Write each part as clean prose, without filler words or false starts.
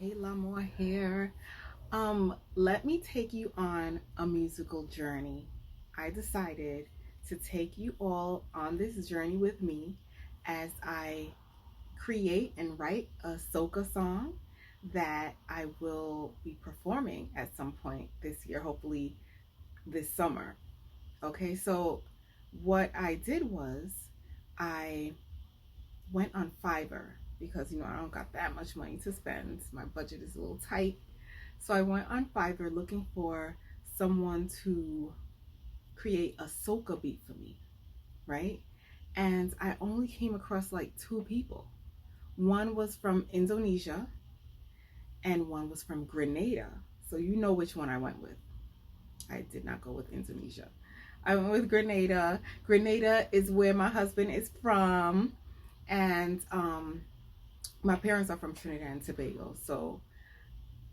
Hey, Lamour here. Let me take you on a musical journey. I decided to take you all on this journey with me as I create and write a soca song that I will be performing at some point this year, hopefully this summer. Okay, so what I did was I went on Fiverr because I don't got that much money to spend. My budget is a little tight. So I went on Fiverr looking for someone to create a soca beat for me, right? And I only came across like two people. One was from Indonesia and one was from Grenada. So you know which one I went with. I did not go with Indonesia. I went with Grenada. Grenada is where my husband is from. And my parents are from Trinidad and Tobago. So,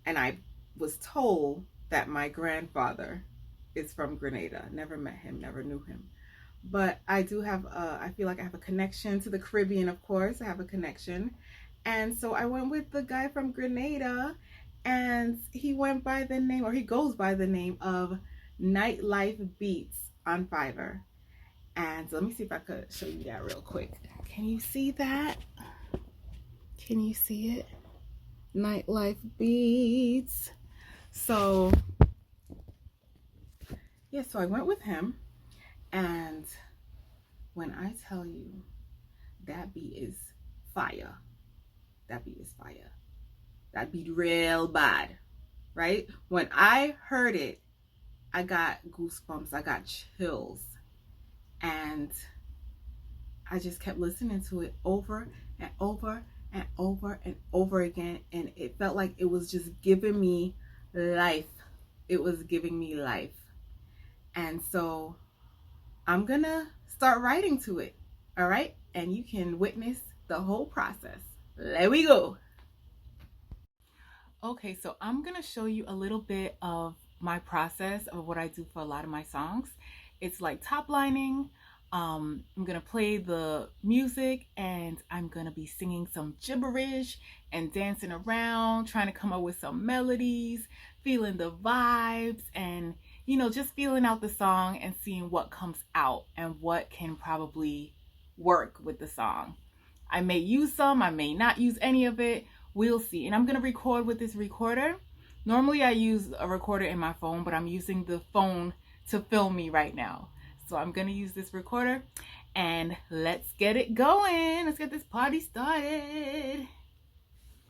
and I was told that my grandfather is from Grenada. Never met him, never knew him. But I do have, I feel like I have a connection to the Caribbean, of course. I have a connection. And so I went with the guy from Grenada, and he went by the name, or he goes by the name of Nightlife Beats on Fiverr. And let me see if I could show you that real quick. Can you see that? Can you see it? Nightlife Beats. So, yeah, so I went with him. And when I tell you that beat is fire, that beat is fire. That beat real bad, right? When I heard it, I got goosebumps, I got chills. And I just kept listening to it over and over and over and over again. And it felt like it was just giving me life. It was giving me life. And so I'm gonna start writing to it, all right? And you can witness the whole process. There we go. Okay, so I'm gonna show you a little bit of my process of what I do for a lot of my songs. It's like top lining. I'm gonna play the music and I'm gonna be singing some gibberish and dancing around, trying to come up with some melodies, feeling the vibes, and just feeling out the song and seeing what comes out and what can probably work with the song. I may use some, I may not use any of it. We'll see. And I'm gonna record with this recorder. Normally I use a recorder in my phone, but I'm using the phone to film me right now. So I'm gonna use this recorder and let's get it going. Let's get this party started.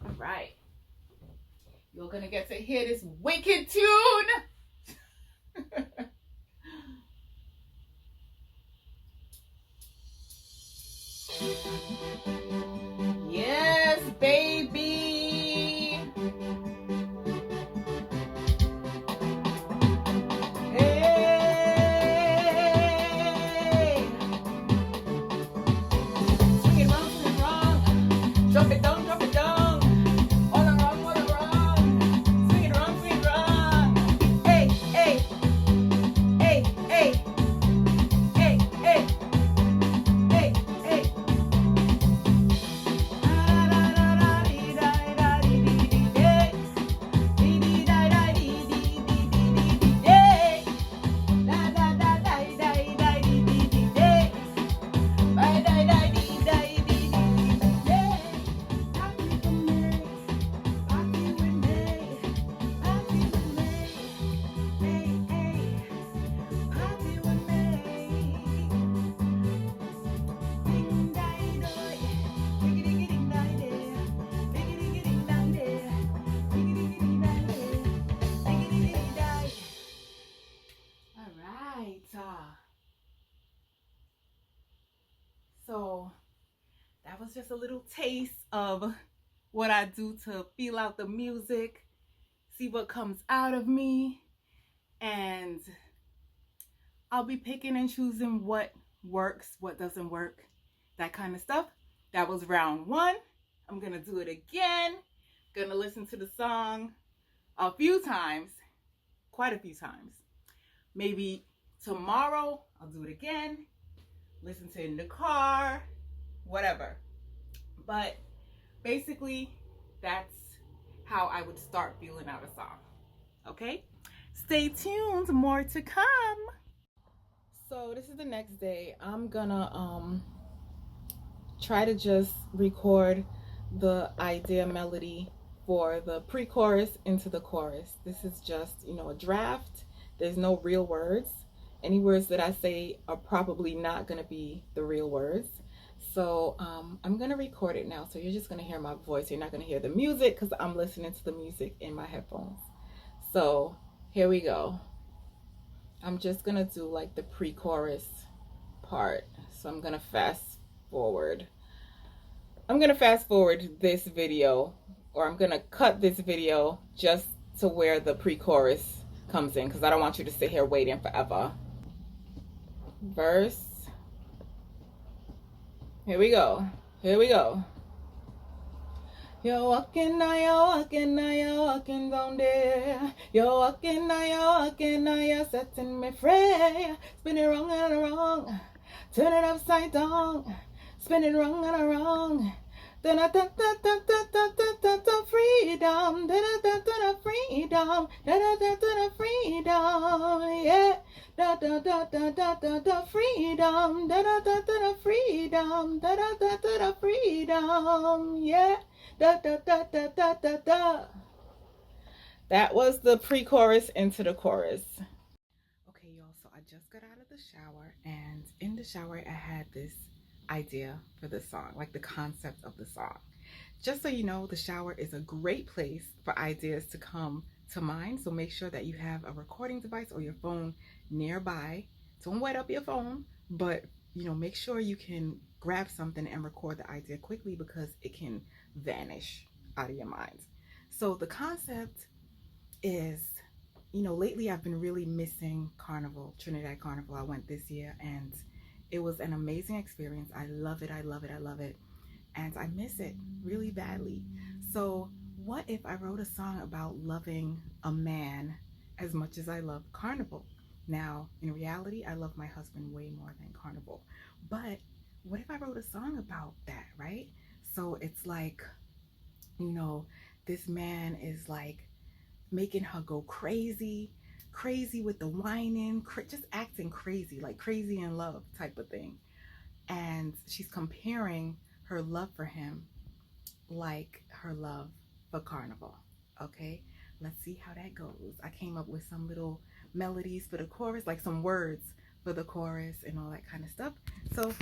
All right. You're gonna get to hear this wicked tune. Yes, baby. Hey. Swing it round, swing it round. Drop it down, drop it down. All around, all around. Swing it round, swing it round. Hey, hey. Hey, hey. Hey, hey. Hey, hey. So that was just a little taste of what I do to feel out the music, see what comes out of me, and I'll be picking and choosing what works, what doesn't work, that kind of stuff. That was round one. I'm gonna do it again. Gonna listen to the song a few times, quite a few times. Maybe tomorrow I'll do it again, listen to it in the car, whatever. But basically that's how I would start feeling out a song. Okay? Stay tuned, more to come. So this is the next day. I'm gonna try to just record the idea melody for the pre-chorus into the chorus. This is just, a draft. There's no real words. Any words that I say are probably not going to be the real words. So I'm going to record it now. So you're just going to hear my voice. You're not going to hear the music because I'm listening to the music in my headphones. So here we go. I'm just going to do like the pre-chorus part. So I'm going to fast forward. I'm going to fast forward this video, or I'm going to cut this video just to where the pre-chorus comes in, because I don't want you to sit here waiting forever. Verse. Here we go. Here we go. You're walking now, you're walking down there. You're walking now, you're setting me free. Spin it wrong and wrong. Turn it upside down. Spin it wrong and wrong. Da da da da da da da da freedom. Da da da da freedom. Da da da da freedom. Yeah. Da da da da da da freedom. Da da da da freedom. Da da da da freedom. Yeah. Da da da da da da da. That was the pre-chorus into the chorus. Okay, y'all. So I just got out of the shower, and in the shower I had this idea for the song, like the concept of the song. Just so you know, the shower is a great place for ideas to come to mind. So make sure that you have a recording device or your phone nearby. Don't wet up your phone, but make sure you can grab something and record the idea quickly, because it can vanish out of your mind. So the concept is, lately I've been really missing Carnival, Trinidad Carnival. I went this year and it was an amazing experience. I love it. I love it. I love it. And I miss it really badly. So what if I wrote a song about loving a man as much as I love Carnival? Now, in reality, I love my husband way more than Carnival. But what if I wrote a song about that, right? So it's like, this man is like making her go crazy with the whining, just acting crazy, like crazy in love type of thing. And she's comparing her love for him like her love for Carnival. Okay, let's see how that goes. I came up with some little melodies for the chorus, like some words for the chorus and all that kind of stuff. So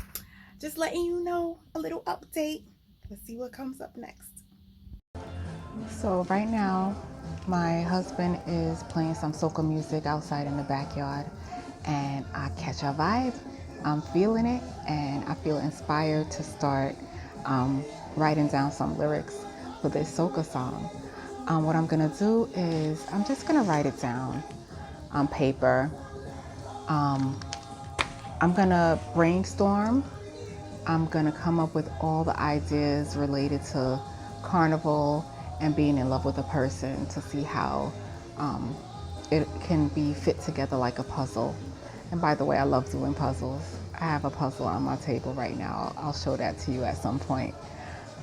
just letting you know, a little update. Let's see what comes up next. So right now, my husband is playing some soca music outside in the backyard, and I catch a vibe. I'm feeling it, and I feel inspired to start writing down some lyrics for this soca song. What I'm gonna do is I'm just gonna write it down on paper. I'm gonna brainstorm. I'm gonna come up with all the ideas related to Carnival and being in love with a person, to see how it can be fit together like a puzzle. And by the way, I love doing puzzles. I have a puzzle on my table right now. I'll show that to you at some point.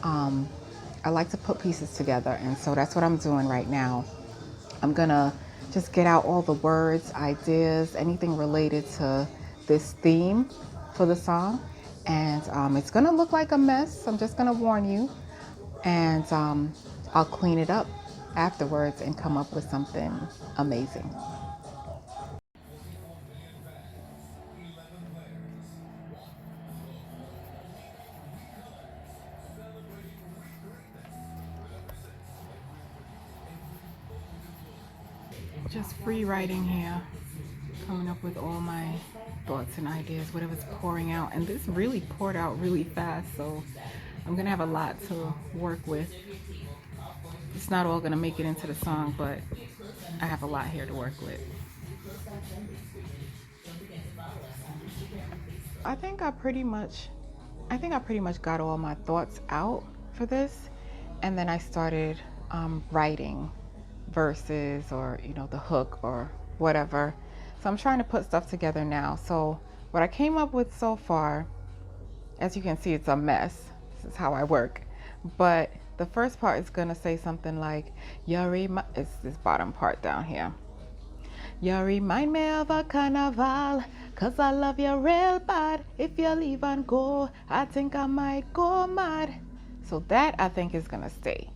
I like to put pieces together, and so that's what I'm doing right now. I'm gonna just get out all the words, ideas, anything related to this theme for the song. And it's gonna look like a mess. I'm just gonna warn you. And I'll clean it up afterwards and come up with something amazing. Just free writing here, coming up with all my thoughts and ideas, whatever's pouring out. And this really poured out really fast, so I'm gonna have a lot to work with. It's not all gonna make it into the song, but I have a lot here to work with. I think I pretty much got all my thoughts out for this, and then I started writing verses, or the hook or whatever. So I'm trying to put stuff together now. So what I came up with so far, as you can see, it's a mess. This is how I work. But The first part is gonna say something like, it's this bottom part down here. You remind me of a carnival, 'cause I love you real bad. If you leave and go, I think I might go mad. So that I think is gonna stay.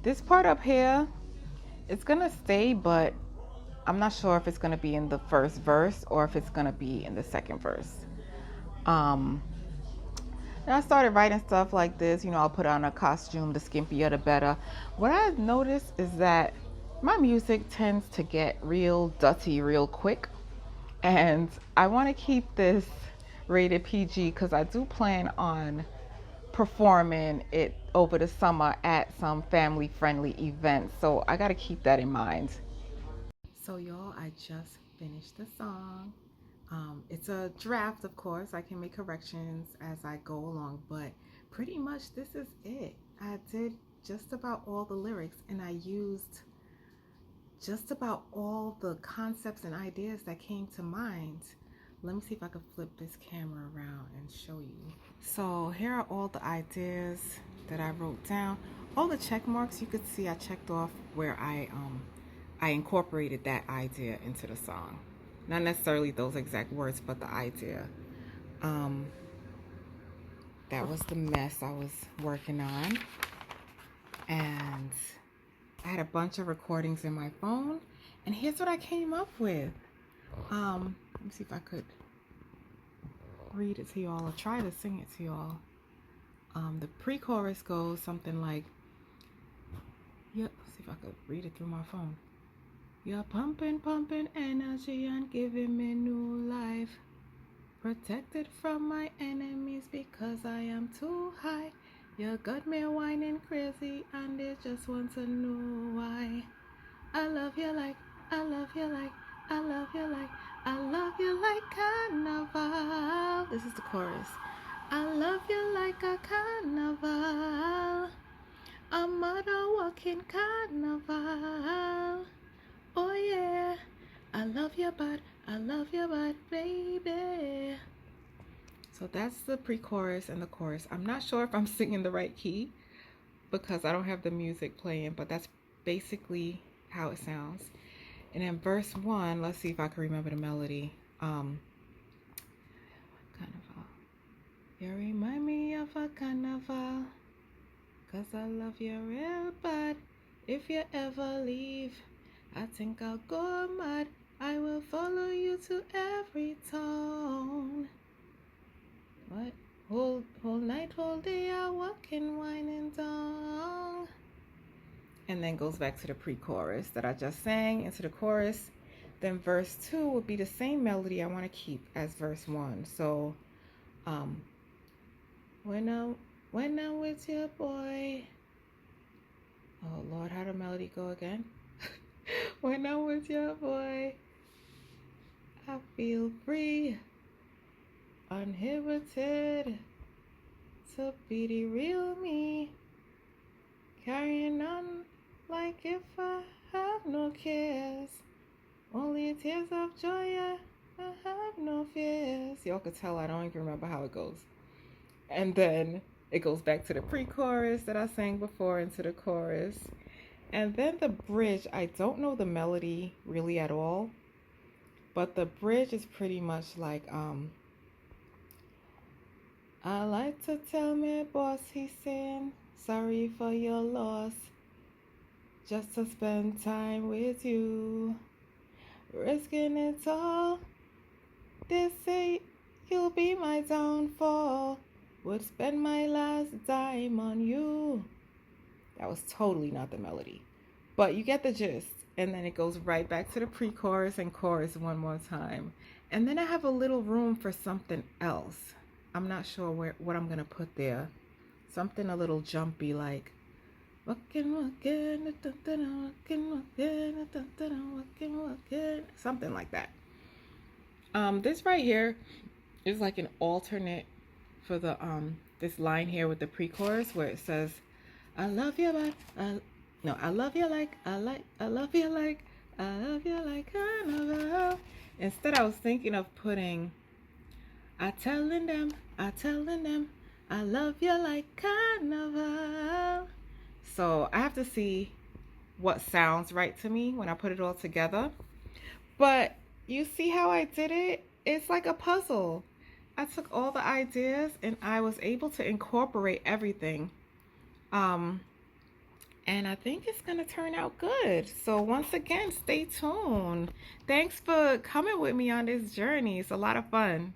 This part up here, it's gonna stay, but I'm not sure if it's gonna be in the first verse or if it's gonna be in the second verse. And I started writing stuff like this. I'll put on a costume, the skimpier the better. What I've noticed is that my music tends to get real dirty real quick. And I want to keep this rated PG because I do plan on performing it over the summer at some family friendly events. So I got to keep that in mind. So y'all, I just finished the song. It's a draft, of course. I can make corrections as I go along, but pretty much this is it. I did just about all the lyrics and I used just about all the concepts and ideas that came to mind. Let me see if I can flip this camera around and show you. So here are all the ideas that I wrote down. All the check marks you could see I checked off where I incorporated that idea into the song. Not necessarily those exact words, but the idea. That was the mess I was working on. And I had a bunch of recordings in my phone. And here's what I came up with. Let me see if I could read it to y'all or try to sing it to y'all. The pre-chorus goes something like, yep, see if I could read it through my phone. You're pumping energy and giving me new life. Protected from my enemies because I am too high. You got me whining crazy and they just want to know why. I love you like, I love you like, I love you like, I love you like carnival. This is the chorus. I love you like a carnival. A mother walking carnival. Oh yeah, I love you but baby. So that's the pre-chorus and the chorus. I'm not sure if I'm singing the right key because I don't have the music playing, but that's basically how it sounds. And then verse 1, let's see if I can remember the melody. Carnival. You remind me of a carnival, 'cause I love you real bad. If you ever leave, I think I'll go mad. I will follow you to every town. What? Whole night, whole day, I walk in winding down. And then goes back to the pre-chorus that I just sang into the chorus. Then verse 2 would be the same melody I want to keep as verse 1. So, when I'm with you, boy. Oh Lord, how did the melody go again? When I'm with you, boy, I feel free, uninhibited, to be the real me, carrying on like if I have no cares, only tears of joy, I have no fears. Y'all could tell I don't even remember how it goes. And then it goes back to the pre-chorus that I sang before into the chorus. And then the bridge, I don't know the melody really at all, but the bridge is pretty much like, I like to tell my boss, he's saying, sorry for your loss, just to spend time with you, risking it all. They say you'll be my downfall, would spend my last dime on you. That was totally not the melody, but you get the gist. And then it goes right back to the pre-chorus and chorus one more time. And then I have a little room for something else. I'm not sure what I'm gonna put there. Something a little jumpy, like something like that. This right here is like an alternate for the this line here with the pre-chorus where it says, I love you like, I love you like, I love you like, I love you like carnival. Instead, I was thinking of putting, I telling them, I love you like carnival. So I have to see what sounds right to me when I put it all together. But you see how I did it? It's like a puzzle. I took all the ideas and I was able to incorporate everything. Um, and I think it's going to turn out good. So once again, stay tuned. Thanks for coming with me on this journey. It's a lot of fun.